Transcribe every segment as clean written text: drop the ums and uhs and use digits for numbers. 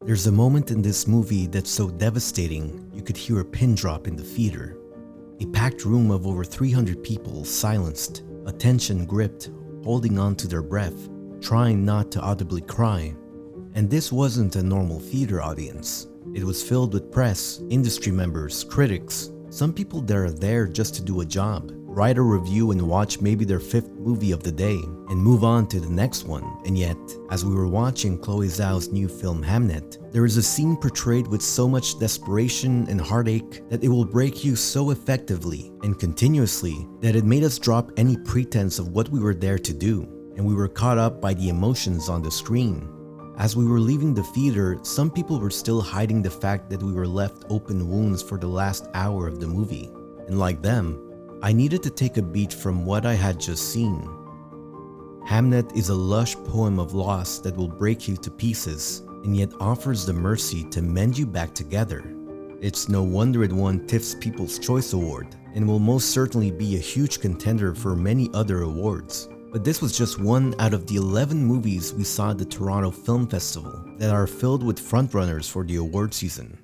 There's a moment in this movie that's so devastating you could hear a pin drop in the theater. A packed room of over 300 people silenced, attention gripped, holding on to their breath, trying not to audibly cry. And this wasn't a normal theater audience. It was filled with press, industry members, critics, some people that are there just to do a job, write a review and watch maybe their 5th movie of the day, and move on to the next one. And yet, as we were watching Chloe Zhao's new film Hamnet, there is a scene portrayed with so much desperation and heartache that it will break you so effectively and continuously that it made us drop any pretense of what we were there to do, and we were caught up by the emotions on the screen. As we were leaving the theater, some people were still hiding the fact that we were left open wounds for the last hour of the movie. And like them, I needed to take a beat from what I had just seen. Hamnet is a lush poem of loss that will break you to pieces, and yet offers the mercy to mend you back together. It's no wonder it won Tiff's People's Choice Award, and will most certainly be a huge contender for many other awards. But this was just one out of the 11 movies we saw at the Toronto Film Festival that are filled with frontrunners for the award season.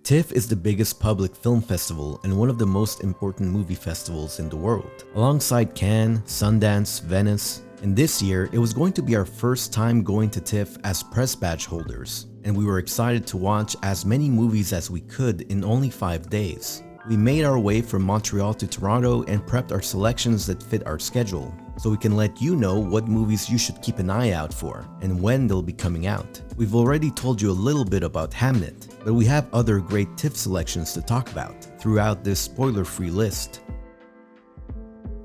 TIFF is the biggest public film festival and one of the most important movie festivals in the world, alongside Cannes, Sundance, Venice, and this year it was going to be our first time going to TIFF as press badge holders, and we were excited to watch as many movies as we could in only 5 days. We made our way from Montreal to Toronto and prepped our selections that fit our schedule, so we can let you know what movies you should keep an eye out for and when they'll be coming out. We've already told you a little bit about Hamnet, but we have other great TIFF selections to talk about throughout this spoiler-free list.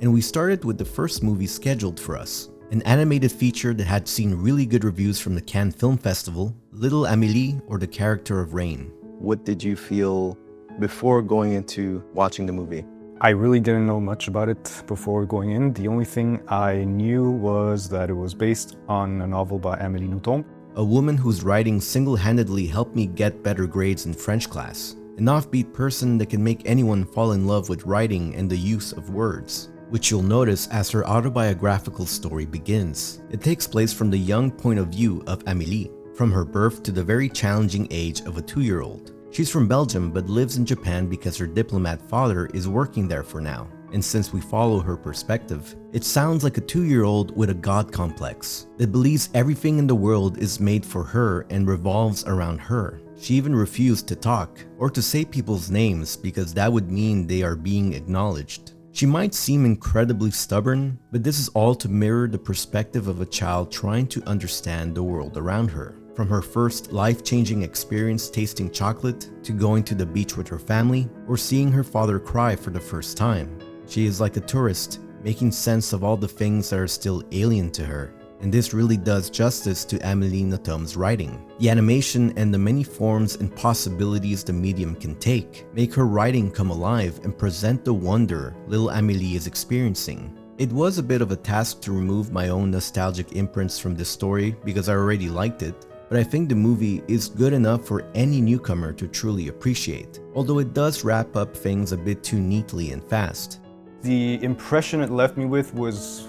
And we started with the first movie scheduled for us, an animated feature that had seen really good reviews from the Cannes Film Festival, Little Amelie, or The Character of Rain. What did you feel before going into watching the movie? I really didn't know much about it before going in. The only thing I knew was that it was based on a novel by Amelie Nothomb. A woman whose writing single-handedly helped me get better grades in French class. An offbeat person that can make anyone fall in love with writing and the use of words, which you'll notice as her autobiographical story begins. It takes place from the young point of view of Amélie, from her birth to the very challenging age of a 2-year-old. She's from Belgium but lives in Japan because her diplomat father is working there for now. And since we follow her perspective, it sounds like a 2-year-old with a god complex that believes everything in the world is made for her and revolves around her. She even refused to talk or to say people's names because that would mean they are being acknowledged. She might seem incredibly stubborn, but this is all to mirror the perspective of a child trying to understand the world around her. From her first life-changing experience tasting chocolate, to going to the beach with her family, or seeing her father cry for the first time. She is like a tourist, making sense of all the things that are still alien to her. And this really does justice to Amelie Nothomb's writing. The animation and the many forms and possibilities the medium can take make her writing come alive and present the wonder little Amelie is experiencing. It was a bit of a task to remove my own nostalgic imprints from this story because I already liked it, but I think the movie is good enough for any newcomer to truly appreciate, although it does wrap up things a bit too neatly and fast. The impression it left me with was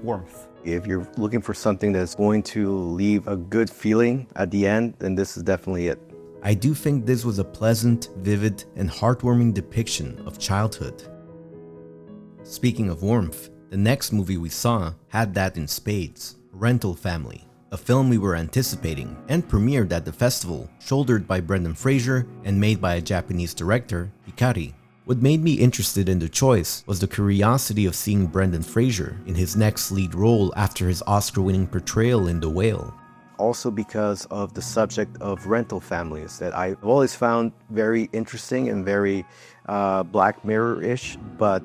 warmth. If you're looking for something that's going to leave a good feeling at the end, then this is definitely it. I do think this was a pleasant, vivid, and heartwarming depiction of childhood. Speaking of warmth, the next movie we saw had that in spades, Rental Family. A film we were anticipating and premiered at the festival, shouldered by Brendan Fraser and made by a Japanese director, Hikari. What made me interested in the choice was the curiosity of seeing Brendan Fraser in his next lead role after his Oscar-winning portrayal in The Whale. Also because of the subject of rental families that I've always found very interesting and very Black Mirror-ish, but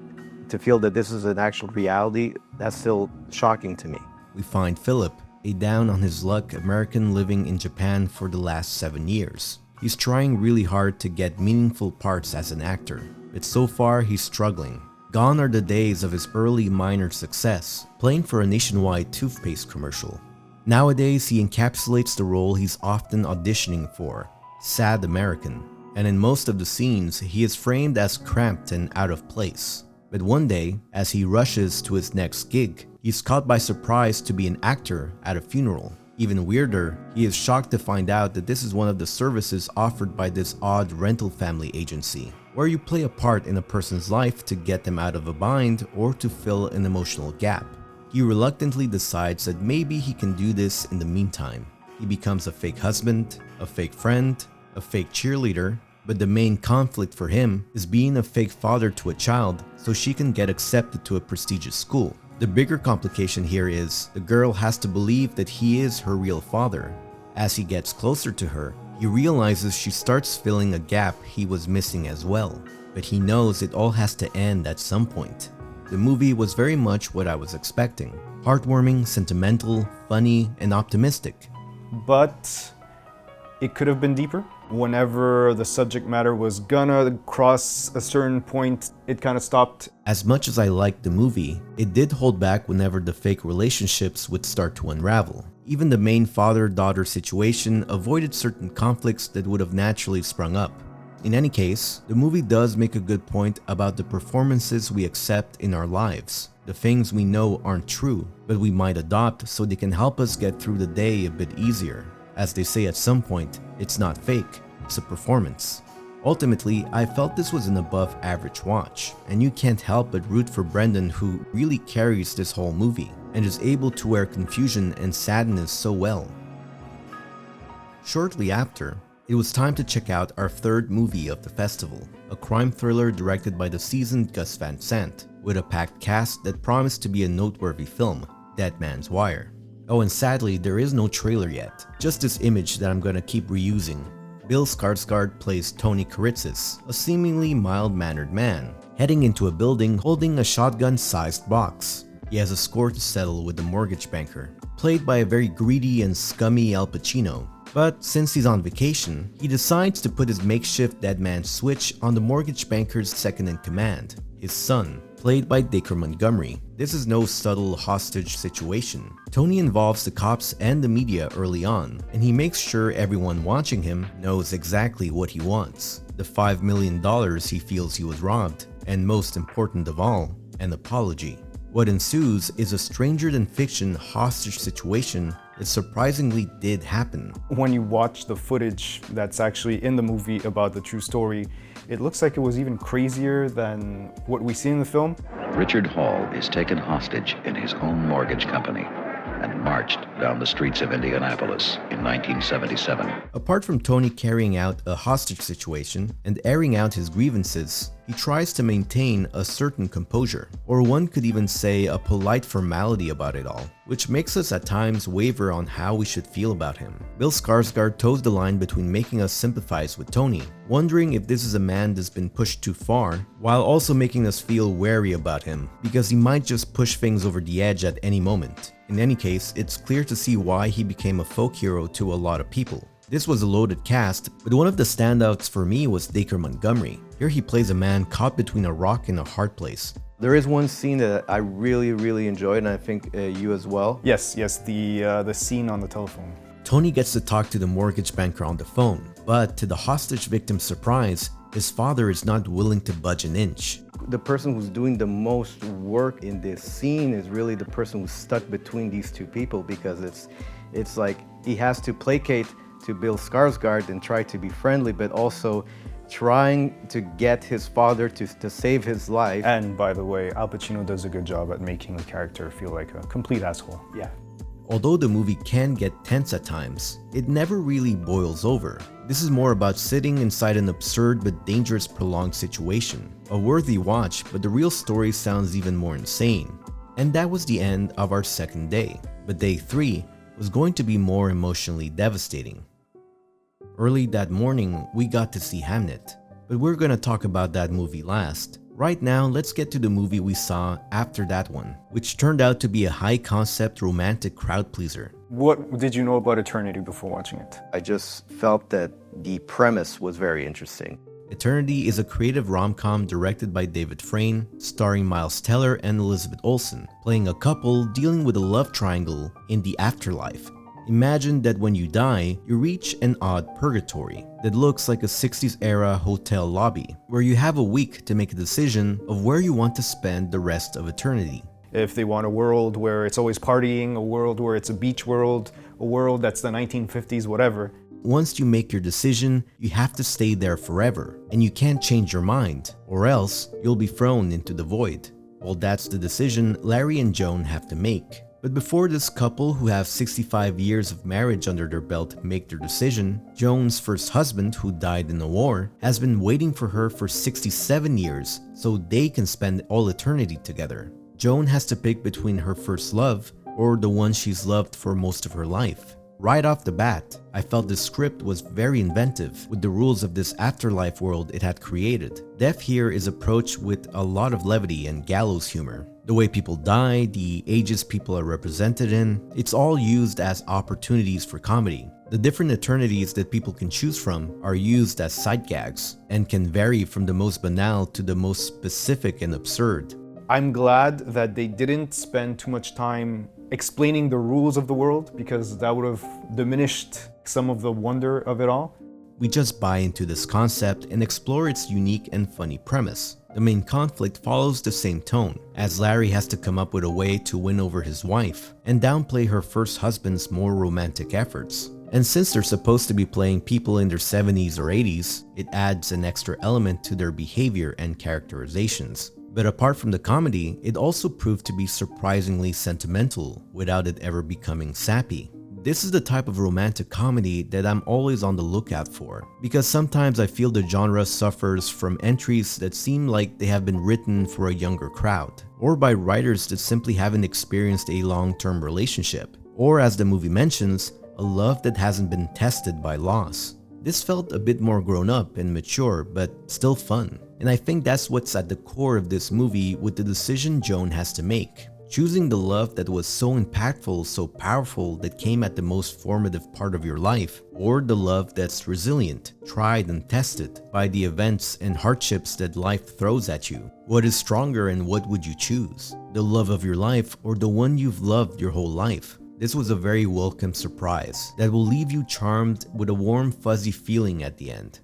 to feel that this is an actual reality, that's still shocking to me. We find Philip, a down-on-his-luck American living in Japan for the last 7 years. He's trying really hard to get meaningful parts as an actor, but so far he's struggling. Gone are the days of his early minor success, playing for a nationwide toothpaste commercial. Nowadays, he encapsulates the role he's often auditioning for, sad American, and in most of the scenes, he is framed as cramped and out of place. But one day, as he rushes to his next gig, he's caught by surprise to be an actor at a funeral. Even weirder, he is shocked to find out that this is one of the services offered by this odd rental family agency, where you play a part in a person's life to get them out of a bind or to fill an emotional gap. He reluctantly decides that maybe he can do this in the meantime. He becomes a fake husband, a fake friend, a fake cheerleader, but the main conflict for him is being a fake father to a child so she can get accepted to a prestigious school. The bigger complication here is the girl has to believe that he is her real father. As he gets closer to her, he realizes she starts filling a gap he was missing as well, but he knows it all has to end at some point. The movie was very much what I was expecting. Heartwarming, sentimental, funny, and optimistic. But it could have been deeper. Whenever the subject matter was gonna cross a certain point, it kind of stopped. As much as I liked the movie, it did hold back whenever the fake relationships would start to unravel. Even the main father-daughter situation avoided certain conflicts that would have naturally sprung up. In any case, the movie does make a good point about the performances we accept in our lives. The things we know aren't true, but we might adopt so they can help us get through the day a bit easier. As they say at some point, it's not fake, it's a performance. Ultimately, I felt this was an above average watch, and you can't help but root for Brendan, who really carries this whole movie and is able to wear confusion and sadness so well. Shortly after, it was time to check out our third movie of the festival, a crime thriller directed by the seasoned Gus Van Sant, with a packed cast that promised to be a noteworthy film, Dead Man's Wire. Oh, and sadly, there is no trailer yet, just this image that I'm gonna keep reusing. Bill Skarsgård plays Tony Karitzis, a seemingly mild-mannered man, heading into a building holding a shotgun-sized box. He has a score to settle with the mortgage banker, played by a very greedy and scummy Al Pacino. But since he's on vacation, he decides to put his makeshift dead man switch on the mortgage banker's second-in-command, his son, played by Dacre Montgomery. This is no subtle hostage situation. Tony involves the cops and the media early on, and he makes sure everyone watching him knows exactly what he wants. The $5 million he feels he was robbed, and most important of all, an apology. What ensues is a stranger-than-fiction hostage situation that surprisingly did happen. When you watch the footage that's actually in the movie about the true story, it looks like it was even crazier than what we see in the film. Richard Hall is taken hostage in his own mortgage company and marched down the streets of Indianapolis in 1977. Apart from Tony carrying out a hostage situation and airing out his grievances, he tries to maintain a certain composure, or one could even say a polite formality about it all, which makes us at times waver on how we should feel about him. Bill Skarsgård toes the line between making us sympathize with Tony, wondering if this is a man that's been pushed too far, while also making us feel wary about him, because he might just push things over the edge at any moment. In any case, it's clear to see why he became a folk hero to a lot of people. This was a loaded cast, but one of the standouts for me was Dacre Montgomery. Here he plays a man caught between a rock and a hard place. There is one scene that I really enjoyed, and I think you as well. Yes, the scene on the telephone. Tony gets to talk to the mortgage banker on the phone, but to the hostage victim's surprise, his father is not willing to budge an inch. The person who's doing the most work in this scene is really the person who's stuck between these two people, because it's like he has to placate to Bill Skarsgård and try to be friendly, but also trying to get his father to save his life. And by the way, Al Pacino does a good job at making the character feel like a complete asshole. Yeah. Although the movie can get tense at times, it never really boils over. This is more about sitting inside an absurd but dangerous prolonged situation. A worthy watch, but the real story sounds even more insane. And that was the end of our second day. But day 3 was going to be more emotionally devastating. Early that morning, we got to see Hamnet, but we're gonna talk about that movie last. Right now, let's get to the movie we saw after that one, which turned out to be a high-concept romantic crowd pleaser. What did you know about Eternity before watching it? I just felt that the premise was very interesting. Eternity is a creative rom-com directed by David Frayne, starring Miles Teller and Elizabeth Olsen, playing a couple dealing with a love triangle in the afterlife. Imagine that when you die, you reach an odd purgatory that looks like a 60s era hotel lobby, where you have a week to make a decision of where you want to spend the rest of eternity. If they want a world where it's always partying, a world where it's a beach world, a world that's the 1950s, whatever. Once you make your decision, you have to stay there forever, and you can't change your mind, or else you'll be thrown into the void. Well, that's the decision Larry and Joan have to make. But before this couple, who have 65 years of marriage under their belt, make their decision, Joan's first husband, who died in the war, has been waiting for her for 67 years so they can spend all eternity together. Joan has to pick between her first love or the one she's loved for most of her life. Right off the bat, I felt the script was very inventive with the rules of this afterlife world it had created. Death here is approached with a lot of levity and gallows humor. The way people die, the ages people are represented in, it's all used as opportunities for comedy. The different eternities that people can choose from are used as sight gags and can vary from the most banal to the most specific and absurd. I'm glad that they didn't spend too much time explaining the rules of the world, because that would have diminished some of the wonder of it all. We just buy into this concept and explore its unique and funny premise. The main conflict follows the same tone, as Larry has to come up with a way to win over his wife and downplay her first husband's more romantic efforts. And since they're supposed to be playing people in their 70s or 80s, it adds an extra element to their behavior and characterizations. But apart from the comedy, it also proved to be surprisingly sentimental without it ever becoming sappy. This is the type of romantic comedy that I'm always on the lookout for, because sometimes I feel the genre suffers from entries that seem like they have been written for a younger crowd, or by writers that simply haven't experienced a long-term relationship, or as the movie mentions, a love that hasn't been tested by loss. This felt a bit more grown up and mature, but still fun. And I think that's what's at the core of this movie with the decision Joan has to make. Choosing the love that was so impactful, so powerful, that came at the most formative part of your life, or the love that's resilient, tried and tested by the events and hardships that life throws at you. What is stronger and what would you choose? The love of your life or the one you've loved your whole life? This was a very welcome surprise that will leave you charmed with a warm, fuzzy feeling at the end.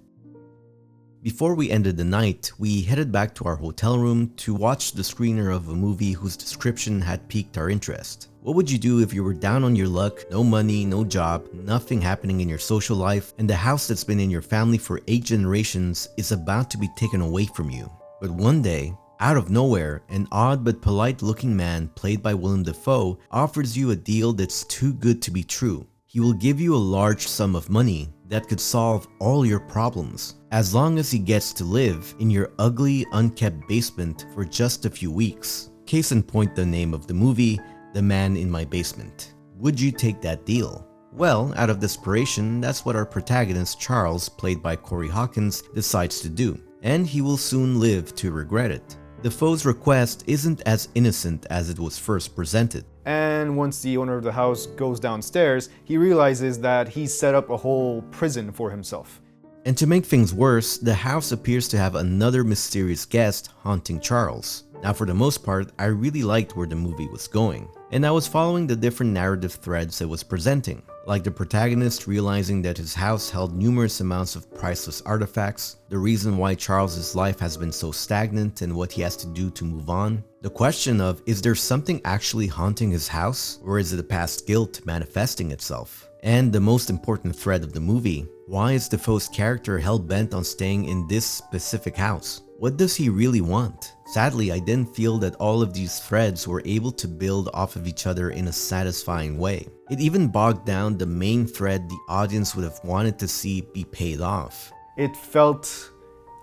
Before we ended the night, we headed back to our hotel room to watch the screener of a movie whose description had piqued our interest. What would you do if you were down on your luck, no money, no job, nothing happening in your social life, and the house that's been in your family for 8 generations is about to be taken away from you? But one day, out of nowhere, an odd but polite looking man played by Willem Dafoe offers you a deal that's too good to be true. He will give you a large sum of money that could solve all your problems, as long as he gets to live in your ugly, unkept basement for just a few weeks. Case in point, the name of the movie, The Man in My Basement. Would you take that deal? Well, out of desperation, that's what our protagonist Charles, played by Corey Hawkins, decides to do, and he will soon live to regret it. Defoe's request isn't as innocent as it was first presented. And once the owner of the house goes downstairs, he realizes that he's set up a whole prison for himself. And to make things worse, the house appears to have another mysterious guest haunting Charles. Now, for the most part, I really liked where the movie was going, and I was following the different narrative threads it was presenting, like the protagonist realizing that his house held numerous amounts of priceless artifacts, the reason why Charles's life has been so stagnant and what he has to do to move on, the question of, is there something actually haunting his house, or is it a past guilt manifesting itself? And the most important thread of the movie, why is Defoe's character hell-bent on staying in this specific house? What does he really want? Sadly, I didn't feel that all of these threads were able to build off of each other in a satisfying way. It even bogged down the main thread the audience would have wanted to see be paid off. It felt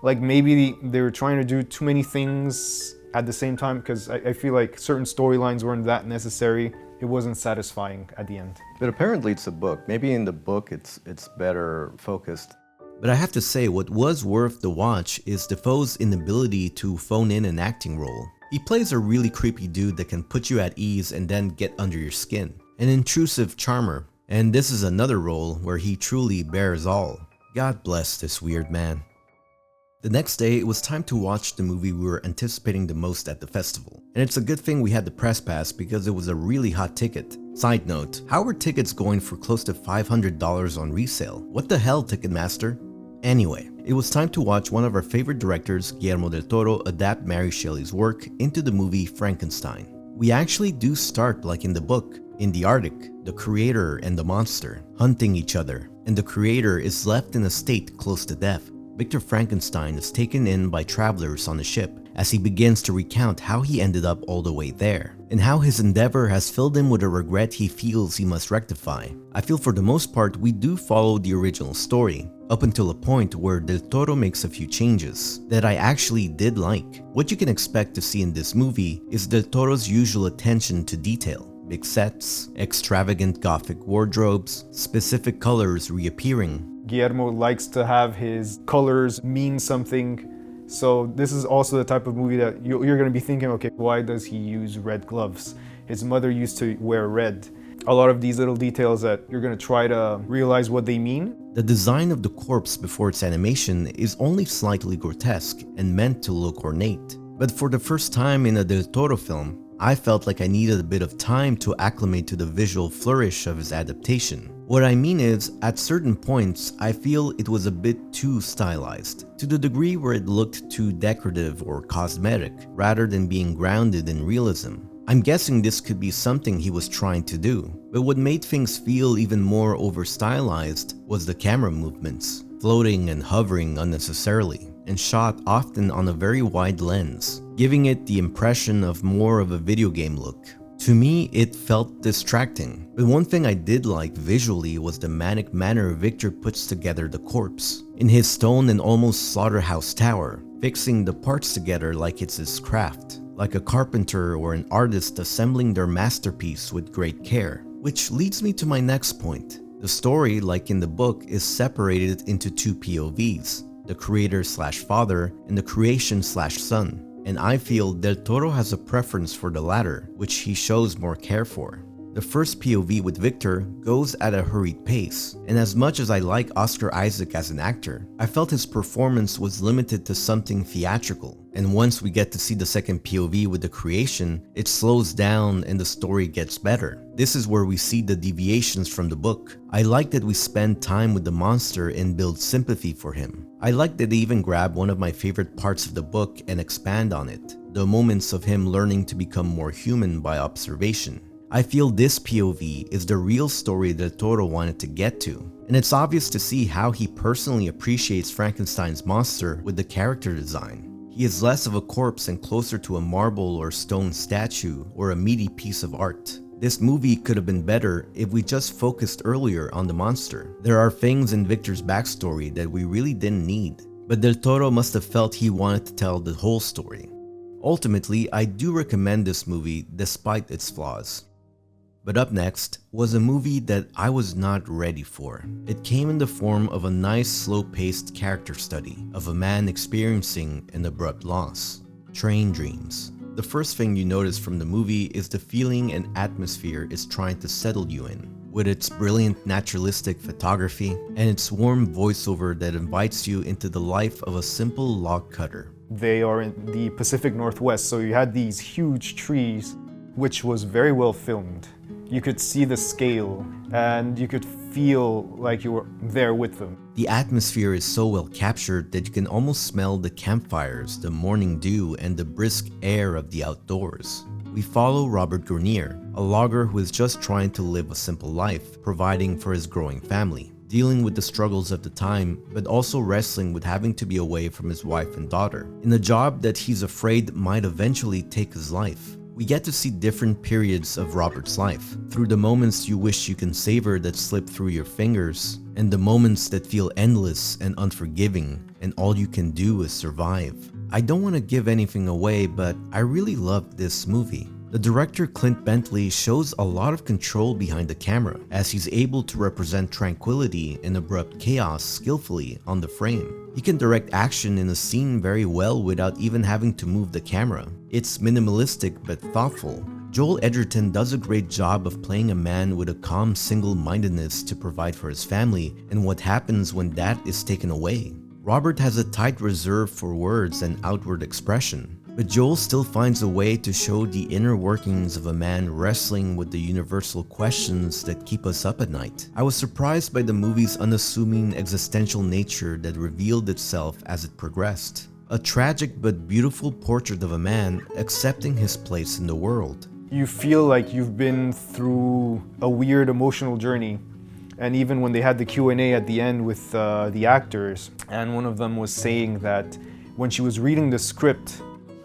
like maybe they were trying to do too many things at the same time, because I feel like certain storylines weren't that necessary. It wasn't satisfying at the end. But apparently it's a book. Maybe in the book it's better focused. But I have to say, what was worth the watch is Defoe's inability to phone in an acting role. He plays a really creepy dude that can put you at ease and then get under your skin. An intrusive charmer. And this is another role where he truly bears all. God bless this weird man. The next day, it was time to watch the movie we were anticipating the most at the festival. And it's a good thing we had the press pass because it was a really hot ticket. Side note, how are tickets going for close to $500 on resale? What the hell, Ticketmaster? Anyway, it was time to watch one of our favorite directors, Guillermo del Toro, adapt Mary Shelley's work into the movie Frankenstein. We actually do start like in the book, In the Arctic, the creator and the monster hunting each other, and the creator is left in a state close to death. Victor Frankenstein is taken in by travelers on a ship as he begins to recount how he ended up all the way there, and how his endeavor has filled him with a regret he feels he must rectify. I feel for the most part we do follow the original story, up until a point where Del Toro makes a few changes that I actually did like. What you can expect to see in this movie is Del Toro's usual attention to detail. Big sets, extravagant gothic wardrobes, specific colors reappearing. Guillermo likes to have his colors mean something. So this is also the type of movie that you're going to be thinking, okay, why does he use red gloves? His mother used to wear red. A lot of these little details that you're going to try to realize what they mean. The design of the corpse before its animation is only slightly grotesque and meant to look ornate. But for the first time in a Del Toro film, I felt like I needed a bit of time to acclimate to the visual flourish of his adaptation. What I mean is, at certain points, I feel it was a bit too stylized, to the degree where it looked too decorative or cosmetic, rather than being grounded in realism. I'm guessing this could be something he was trying to do, but what made things feel even more over-stylized was the camera movements, floating and hovering unnecessarily, and shot often on a very wide lens, giving it the impression of more of a video game look. To me, it felt distracting, but one thing I did like visually was the manic manner Victor puts together the corpse, in his stone and almost slaughterhouse tower, fixing the parts together like it's his craft, like a carpenter or an artist assembling their masterpiece with great care. Which leads me to my next point. The story, like in the book, is separated into two POVs, the creator/father and the creation/son. And I feel Del Toro has a preference for the latter, which he shows more care for. The first POV with Victor goes at a hurried pace, and as much as I like Oscar Isaac as an actor, I felt his performance was limited to something theatrical. And once we get to see the second POV with the creation, it slows down and the story gets better. This is where we see the deviations from the book. I like that we spend time with the monster and build sympathy for him. I like that they even grab one of my favorite parts of the book and expand on it, the moments of him learning to become more human by observation. I feel this POV is the real story Del Toro wanted to get to, and it's obvious to see how he personally appreciates Frankenstein's monster with the character design. He is less of a corpse and closer to a marble or stone statue or a meaty piece of art. This movie could have been better if we just focused earlier on the monster. There are things in Victor's backstory that we really didn't need, but Del Toro must have felt he wanted to tell the whole story. Ultimately, I do recommend this movie despite its flaws. But up next was a movie that I was not ready for. It came in the form of a nice slow-paced character study of a man experiencing an abrupt loss. Train Dreams. The first thing you notice from the movie is the feeling and atmosphere it's trying to settle you in, with its brilliant naturalistic photography and its warm voiceover that invites you into the life of a simple log cutter. They are in the Pacific Northwest, so you had these huge trees, which was very well filmed. You could see the scale and you could feel like you were there with them. The atmosphere is so well captured that you can almost smell the campfires, the morning dew, and the brisk air of the outdoors. We follow Robert Grenier, a logger who is just trying to live a simple life, providing for his growing family, dealing with the struggles of the time, but also wrestling with having to be away from his wife and daughter, in a job that he's afraid might eventually take his life. We get to see different periods of Robert's life, through the moments you wish you can savor that slip through your fingers, and the moments that feel endless and unforgiving, and all you can do is survive. I don't want to give anything away, but I really loved this movie. The director Clint Bentley shows a lot of control behind the camera, as he's able to represent tranquility and abrupt chaos skillfully on the frame. He can direct action in a scene very well without even having to move the camera. It's minimalistic but thoughtful. Joel Edgerton does a great job of playing a man with a calm single-mindedness to provide for his family and what happens when that is taken away. Robert has a tight reserve for words and outward expression, but Joel still finds a way to show the inner workings of a man wrestling with the universal questions that keep us up at night. I was surprised by the movie's unassuming existential nature that revealed itself as it progressed. A tragic but beautiful portrait of a man accepting his place in the world. You feel like you've been through a weird emotional journey. And even when they had the Q&A at the end with the actors, and one of them was saying that when she was reading the script,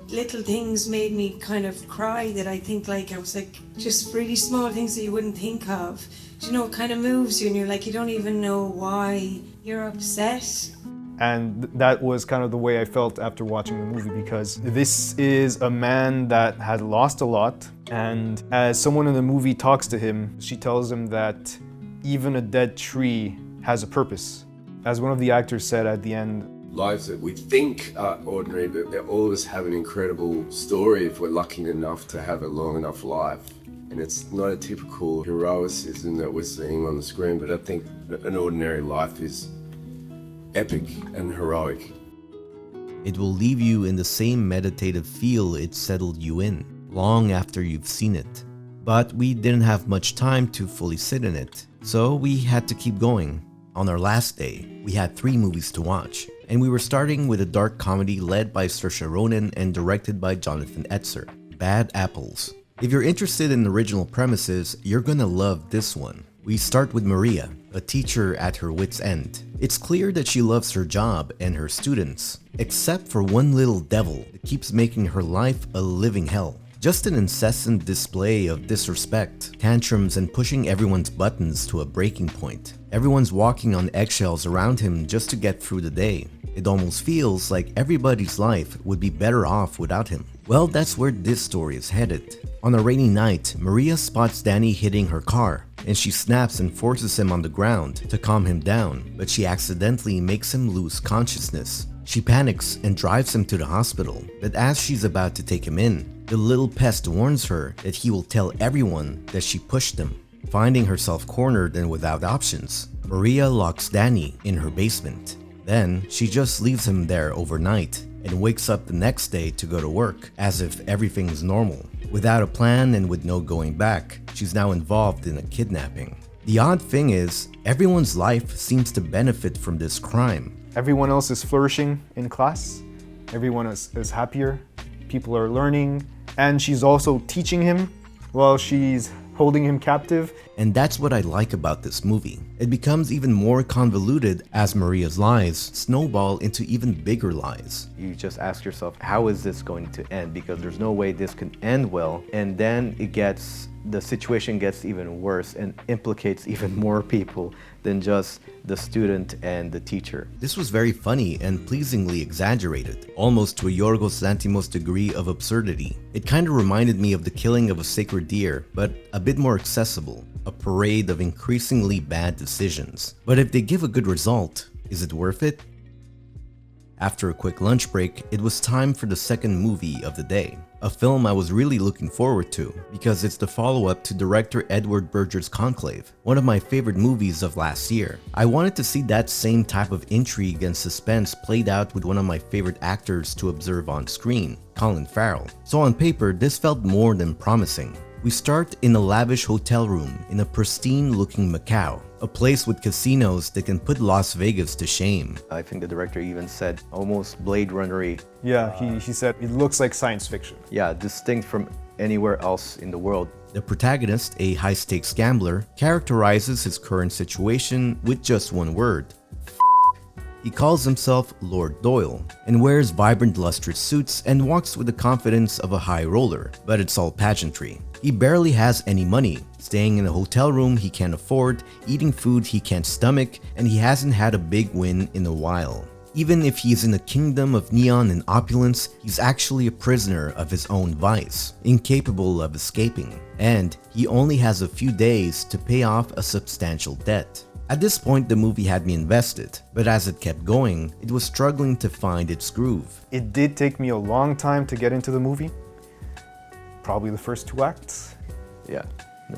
little things made me kind of cry that I think like, I was like, just really small things that you wouldn't think of. You know, it kind of moves you and you're like, you don't even know why you're upset. and that was kind of the way I felt after watching the movie, because this is a man that had lost a lot, and as someone in the movie talks to him, she tells him that even a dead tree has a purpose. As one of the actors said at the end, lives that we think are ordinary, but all of us have an incredible story if we're lucky enough to have a long enough life. And it's not a typical heroicism that we're seeing on the screen, but I think that an ordinary life is epic and heroic. It will leave you in the same meditative feel it settled you in, long after you've seen it. But we didn't have much time to fully sit in it, so we had to keep going. On our last day, we had 3 movies to watch, and we were starting with a dark comedy led by Saoirse Ronan and directed by Jonathan Etzer, Bad Apples. If you're interested in original premises, you're gonna love this one. We start with Maria, a teacher at her wit's end. It's clear that she loves her job and her students, except for one little devil that keeps making her life a living hell. Just an incessant display of disrespect, tantrums, and pushing everyone's buttons to a breaking point. Everyone's walking on eggshells around him just to get through the day. It almost feels like everybody's life would be better off without him. Well, that's where this story is headed. On a rainy night, Maria spots Danny hitting her car, and she snaps and forces him on the ground to calm him down, but she accidentally makes him lose consciousness. She panics and drives him to the hospital, but as she's about to take him in, the little pest warns her that he will tell everyone that she pushed him. Finding herself cornered and without options, Maria locks Danny in her basement. Then, she just leaves him there overnight and wakes up the next day to go to work as if everything's normal. Without a plan and with no going back, she's now involved in a kidnapping. The odd thing is, everyone's life seems to benefit from this crime. everyone else is flourishing in class, everyone is happier, people are learning, and she's also teaching him while she's holding him captive. And that's what I like about this movie. It becomes even more convoluted as Maria's lies snowball into even bigger lies. You just ask yourself, how is this going to end? Because there's no way this can end well. And then the situation gets even worse and implicates even more people than just the student and the teacher. This was very funny and pleasingly exaggerated, almost to a Yorgos Lanthimos degree of absurdity. It kind of reminded me of the killing of a sacred deer, but a bit more accessible, a parade of increasingly bad decisions. But if they give a good result, is it worth it? After a quick lunch break, it was time for the second movie of the day. A film I was really looking forward to because it's the follow-up to director Edward Berger's Conclave, one of my favorite movies of last year. I wanted to see that same type of intrigue and suspense played out with one of my favorite actors to observe on screen, Colin Farrell. So on paper, this felt more than promising. We start in a lavish hotel room in a pristine-looking Macau, a place with casinos that can put Las Vegas to shame. I think the director even said almost Blade Runner-y. Yeah, he said it looks like science fiction. Yeah, distinct from anywhere else in the world. The protagonist, a high-stakes gambler, characterizes his current situation with just one word: He calls himself Lord Doyle and wears vibrant lustrous suits and walks with the confidence of a high roller, but it's all pageantry. He barely has any money, staying in a hotel room he can't afford, eating food he can't stomach, and he hasn't had a big win in a while. Even if he's in a kingdom of neon and opulence, he's actually a prisoner of his own vice, incapable of escaping, and he only has a few days to pay off a substantial debt. At this point, the movie had me invested, but as it kept going, it was struggling to find its groove. It did take me a long time to get into the movie. Probably the first 2 acts. Yeah,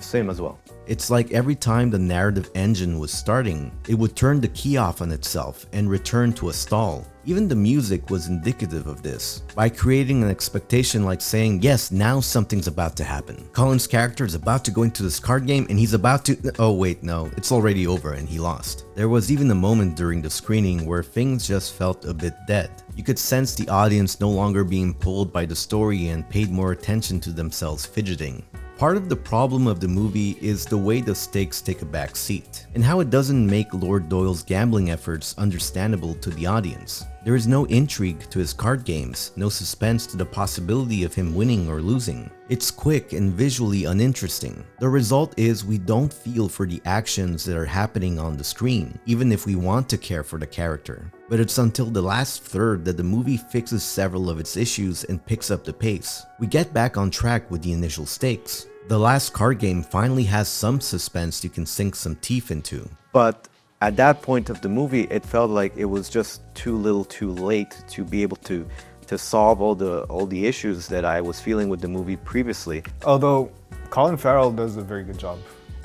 Same as well. It's like every time the narrative engine was starting, it would turn the key off on itself and return to a stall. Even the music was indicative of this, by creating an expectation like saying, yes, now something's about to happen. Colin's character is about to go into this card game and he's about to... Oh wait, no, it's already over and he lost. There was even a moment during the screening where things just felt a bit dead. You could sense the audience no longer being pulled by the story and paid more attention to themselves fidgeting. Part of the problem of the movie is the way the stakes take a back seat, and how it doesn't make Lord Doyle's gambling efforts understandable to the audience. There is no intrigue to his card games, no suspense to the possibility of him winning or losing. It's quick and visually uninteresting. The result is we don't feel for the actions that are happening on the screen, even if we want to care for the character. But it's until the last third that the movie fixes several of its issues and picks up the pace. We get back on track with the initial stakes. The last card game finally has some suspense you can sink some teeth into. But at that point of the movie, it felt like it was just too little too late to be able to solve all the issues that I was feeling with the movie previously. Although Colin Farrell does a very good job.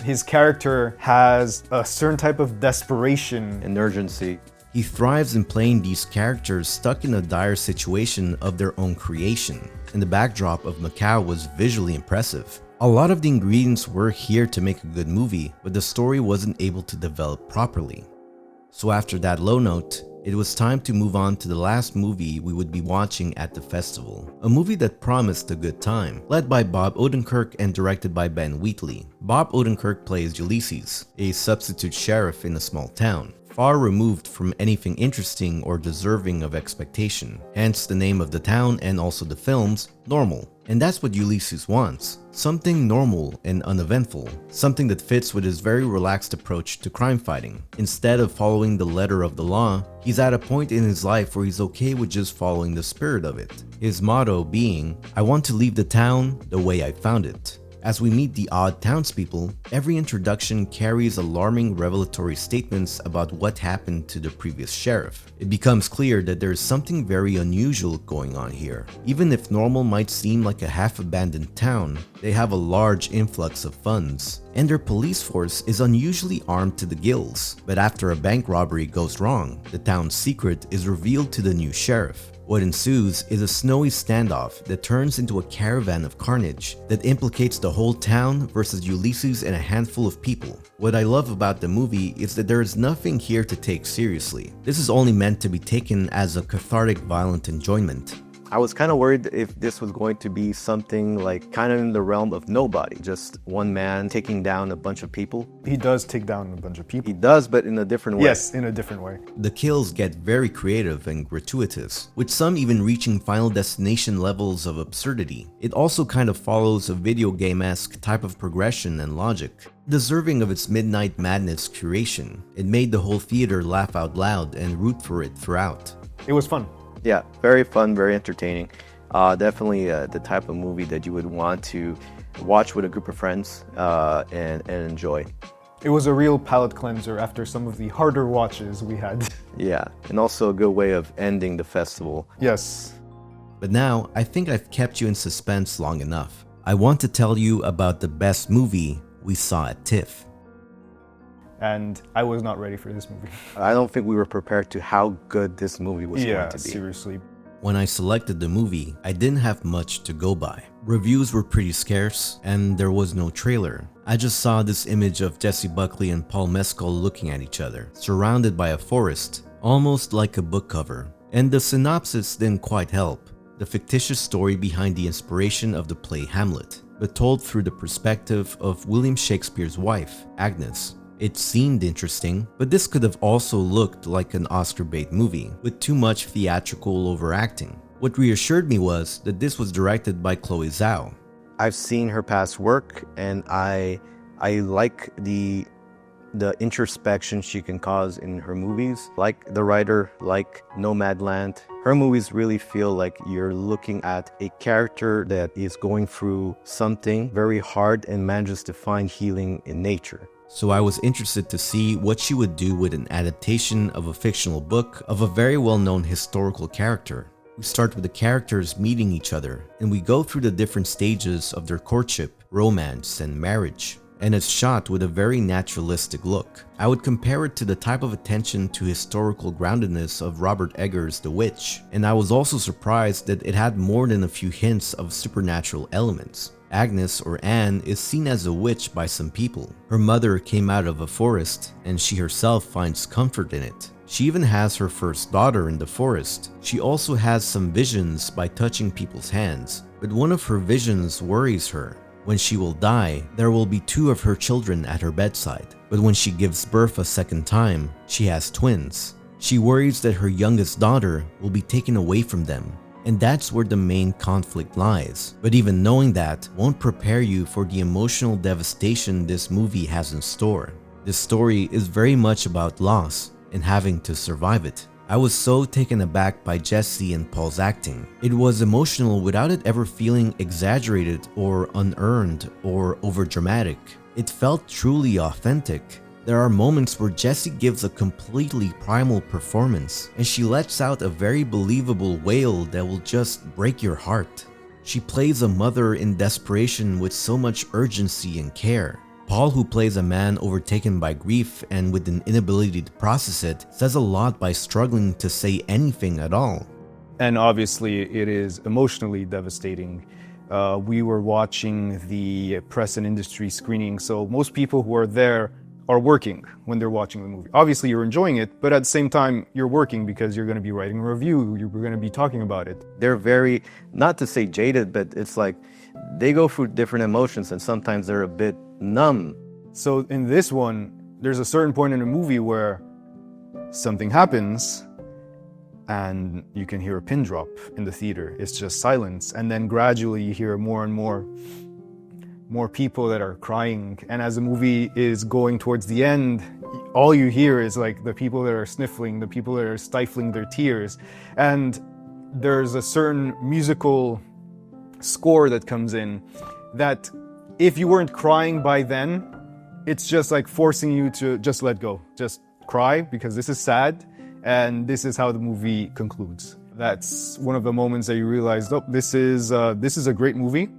His character has a certain type of desperation and urgency. He thrives in playing these characters stuck in a dire situation of their own creation, and the backdrop of Macau was visually impressive. A lot of the ingredients were here to make a good movie, but the story wasn't able to develop properly. So after that low note, it was time to move on to the last movie we would be watching at the festival. A movie that promised a good time, led by Bob Odenkirk and directed by Ben Wheatley. Bob Odenkirk plays Ulysses, a substitute sheriff in a small town, far removed from anything interesting or deserving of expectation. Hence the name of the town and also the film's Normal. And that's what Ulysses wants. Something normal and uneventful. Something that fits with his very relaxed approach to crime fighting. Instead of following the letter of the law, he's at a point in his life where he's okay with just following the spirit of it. His motto being, I want to leave the town the way I found it. As we meet the odd townspeople, every introduction carries alarming revelatory statements about what happened to the previous sheriff. It becomes clear that there is something very unusual going on here. Even if Normal might seem like a half-abandoned town, they have a large influx of funds, and their police force is unusually armed to the gills. But after a bank robbery goes wrong, the town's secret is revealed to the new sheriff. What ensues is a snowy standoff that turns into a caravan of carnage that implicates the whole town versus Ulysses and a handful of people. What I love about the movie is that there is nothing here to take seriously. This is only meant to be taken as a cathartic, violent enjoyment. I was kind of worried if this was going to be something like kind of in the realm of Nobody, just one man taking down a bunch of people. He does take down a bunch of people. He does, but in a different way. Yes, in a different way. The kills get very creative and gratuitous, with some even reaching Final Destination levels of absurdity. It also kind of follows a video game-esque type of progression and logic. Deserving of its Midnight Madness curation, it made the whole theater laugh out loud and root for it throughout. It was fun. Yeah, very fun, very entertaining. Definitely the type of movie that you would want to watch with a group of friends and enjoy. It was a real palate cleanser after some of the harder watches we had. Yeah, and also a good way of ending the festival. Yes. But now, I think I've kept you in suspense long enough. I want to tell you about the best movie we saw at Tiff. And I was not ready for this movie. I don't think we were prepared to how good this movie was going to be. Yeah, seriously. When I selected the movie, I didn't have much to go by. Reviews were pretty scarce, and there was no trailer. I just saw this image of Jesse Buckley and Paul Mescal looking at each other, surrounded by a forest, almost like a book cover. And the synopsis didn't quite help. The fictitious story behind the inspiration of the play Hamlet, but told through the perspective of William Shakespeare's wife, Agnes. It seemed interesting, but this could have also looked like an Oscar bait movie, with too much theatrical overacting. What reassured me was that this was directed by Chloe Zhao. I've seen her past work, and I like the introspection she can cause in her movies. Like The Writer, like Nomadland. Her movies really feel like you're looking at a character that is going through something very hard and manages to find healing in nature. So I was interested to see what she would do with an adaptation of a fictional book of a very well-known historical character. We start with the characters meeting each other, and we go through the different stages of their courtship, romance, and marriage. And it's shot with a very naturalistic look. I would compare it to the type of attention to historical groundedness of Robert Eggers' The Witch, and I was also surprised that it had more than a few hints of supernatural elements. Agnes, or Anne, is seen as a witch by some people. Her mother came out of a forest, and she herself finds comfort in it. She even has her first daughter in the forest. She also has some visions by touching people's hands, but one of her visions worries her. When she will die, there will be 2 of her children at her bedside, but when she gives birth a second time, she has twins. She worries that her youngest daughter will be taken away from them, and that's where the main conflict lies. But even knowing that won't prepare you for the emotional devastation this movie has in store. This story is very much about loss and having to survive it. I was so taken aback by Jesse and Paul's acting. It was emotional without it ever feeling exaggerated or unearned or overdramatic. It felt truly authentic. There are moments where Jessie gives a completely primal performance, and she lets out a very believable wail that will just break your heart. She plays a mother in desperation with so much urgency and care. Paul, who plays a man overtaken by grief and with an inability to process it, says a lot by struggling to say anything at all. And obviously it is emotionally devastating. We were watching the press and industry screening, so most people who are there are working when they're watching the movie. Obviously you're enjoying it, but at the same time you're working because you're going to be writing a review, you're going to be talking about it. They're very, not to say jaded, but it's like they go through different emotions and sometimes they're a bit numb. So in this one, there's a certain point in the movie where something happens and you can hear a pin drop in the theater. It's just silence. And then gradually you hear more and more people that are crying. And as the movie is going towards the end, all you hear is like the people that are sniffling, the people that are stifling their tears. And there's a certain musical score that comes in that if you weren't crying by then, it's just like forcing you to just let go. Just cry because this is sad and this is how the movie concludes. That's one of the moments that you realize, oh, this is a great movie.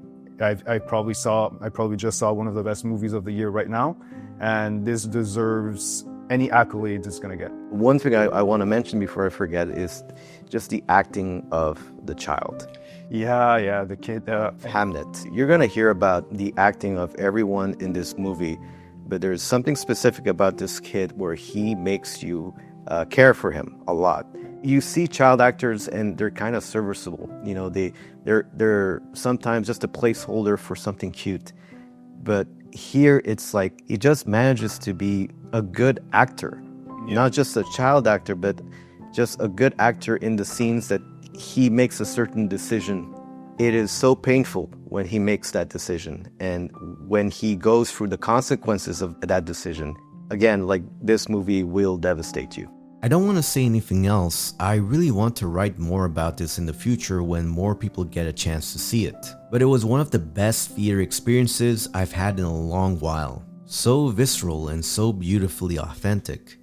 I probably just saw one of the best movies of the year right now, and this deserves any accolades it's gonna get. One thing I want to mention before I forget is just the acting of the child. Yeah, the kid. Hamnet. You're gonna hear about the acting of everyone in this movie, but there's something specific about this kid where he makes you care for him a lot. You see child actors and they're kind of serviceable. You know, they're sometimes just a placeholder for something cute. But here it's like he just manages to be a good actor. Yeah. Not just a child actor, but just a good actor in the scenes that he makes a certain decision. It is so painful when he makes that decision and when he goes through the consequences of that decision. Again, like this movie will devastate you. I don't want to say anything else. I really want to write more about this in the future when more people get a chance to see it. But it was one of the best theater experiences I've had in a long while. So visceral and so beautifully authentic.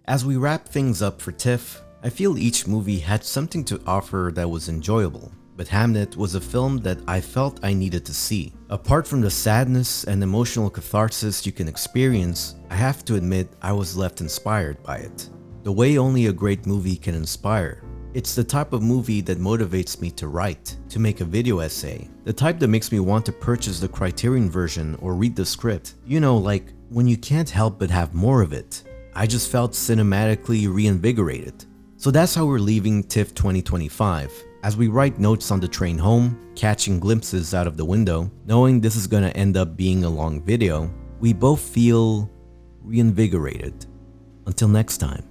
As we wrap things up for Tiff, I feel each movie had something to offer that was enjoyable. But Hamnet was a film that I felt I needed to see. Apart from the sadness and emotional catharsis you can experience, I have to admit I was left inspired by it. The way only a great movie can inspire. It's the type of movie that motivates me to write, to make a video essay. The type that makes me want to purchase the Criterion version or read the script. You know, like when you can't help but have more of it. I just felt cinematically reinvigorated. So that's how we're leaving TIFF 2025. As we write notes on the train home, catching glimpses out of the window, knowing this is gonna end up being a long video, we both feel reinvigorated. Until next time.